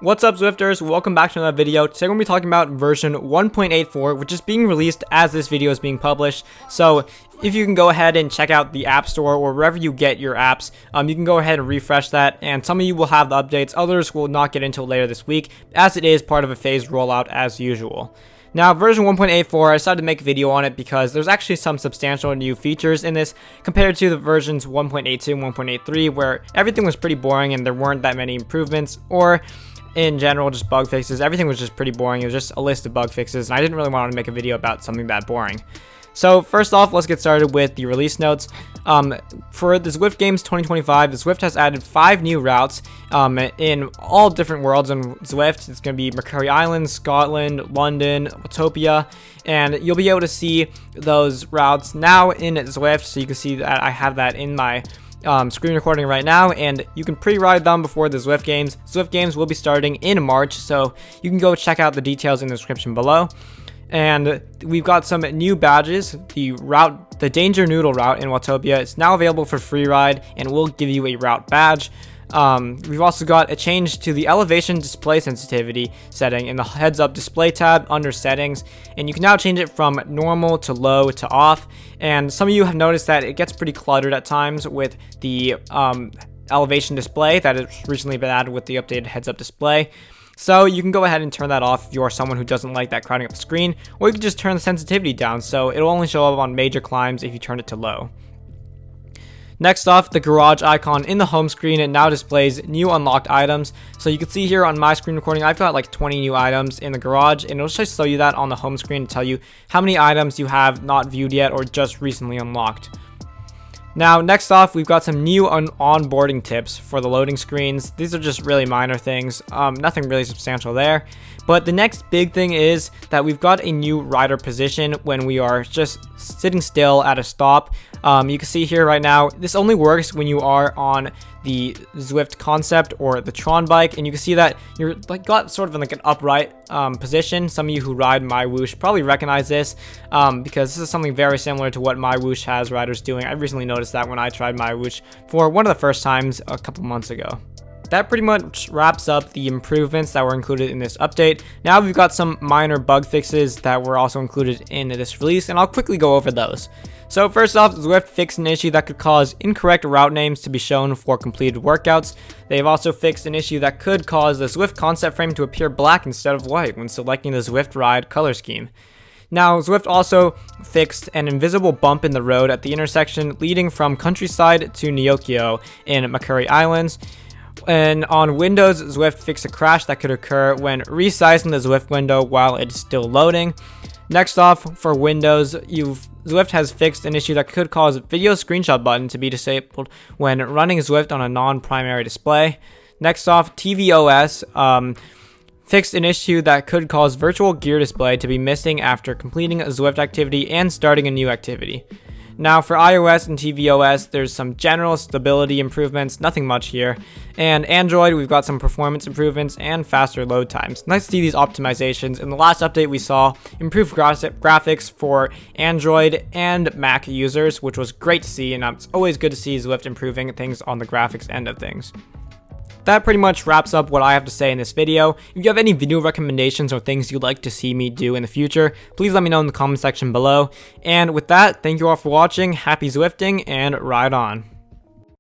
What's up, Zwifters? Welcome back to another video. Today we're going to be talking about version 1.84, which is being released as this video is being published. So if you can go ahead and check out the App Store or wherever you get your apps, you can go ahead and refresh that, and some of you will have the updates, others will not get until later this week, as it is part of a phased rollout as usual. Now, version 1.84, I decided to make a video on it because there's actually some substantial new features in this compared to the versions 1.82 and 1.83, where everything was pretty boring and there weren't that many improvements, or in general, just bug fixes. Everything was just pretty boring. It was just a list of bug fixes, and I didn't really want to make a video about something that boring. So first off, let's get started with the release notes. For the Zwift Games 2025, the Zwift has added 5 new routes in all different worlds in Zwift. It's going to be Macquarie Island, Scotland, London, Utopia, and you'll be able to see those routes now in Zwift, so you can see that I have that in my screen recording right now, and you can pre-ride them before the Zwift Games. Zwift Games will be starting in March, so you can go check out the details in the description below. And we've got some new badges. The Danger Noodle route in Watopia is now available for free ride and will give you a route badge. We've also got a change to the elevation display sensitivity setting in the heads up display tab under settings, and you can now change it from normal to low to off. And some of you have noticed that it gets pretty cluttered at times with the elevation display that has recently been added with the updated heads up display. So you can go ahead and turn that off if you are someone who doesn't like that crowding up the screen, or you can just turn the sensitivity down so it'll only show up on major climbs if you turn it to low. Next off, the garage icon in the home screen, it now displays new unlocked items. So you can see here on my screen recording, I've got like 20 new items in the garage, and it'll just show you that on the home screen to tell you how many items you have not viewed yet or just recently unlocked. Now, next off, we've got some new onboarding tips for the loading screens. These are just really minor things, nothing really substantial there. But the next big thing is that we've got a new rider position when we are just sitting still at a stop. You can see here right now, this only works when you are on the Zwift Concept or the Tron bike, and you can see that you're got sort of in like an upright position. Some of you who ride My Whoosh probably recognize this because this is something very similar to what My Whoosh has riders doing. I recently noticed that when I tried My Whoosh for one of the first times a couple months ago. That pretty much wraps up the improvements that were included in this update. Now we've got some minor bug fixes that were also included in this release, and I'll quickly go over those. So first off, Zwift fixed an issue that could cause incorrect route names to be shown for completed workouts. They've also fixed an issue that could cause the Zwift concept frame to appear black instead of white when selecting the Zwift Ride color scheme. Now, Zwift also fixed an invisible bump in the road at the intersection leading from Countryside to Neokyo in Macquarie Islands. And on Windows, Zwift fixed a crash that could occur when resizing the Zwift window while it's still loading. Next off, for Windows, Zwift has fixed an issue that could cause video screenshot button to be disabled when running Zwift on a non-primary display. Next off, tvOS fixed an issue that could cause virtual gear display to be missing after completing a Zwift activity and starting a new activity. Now for iOS and tvOS, there's some general stability improvements, nothing much here. And Android, we've got some performance improvements and faster load times. Nice to see these optimizations. In the last update, we saw improved graphics for Android and Mac users, which was great to see, and it's always good to see Zwift improving things on the graphics end of things. That pretty much wraps up what I have to say in this video. If you have any video recommendations or things you'd like to see me do in the future, please let me know in the comment section below. And with that, thank you all for watching, happy Zwifting, and ride on.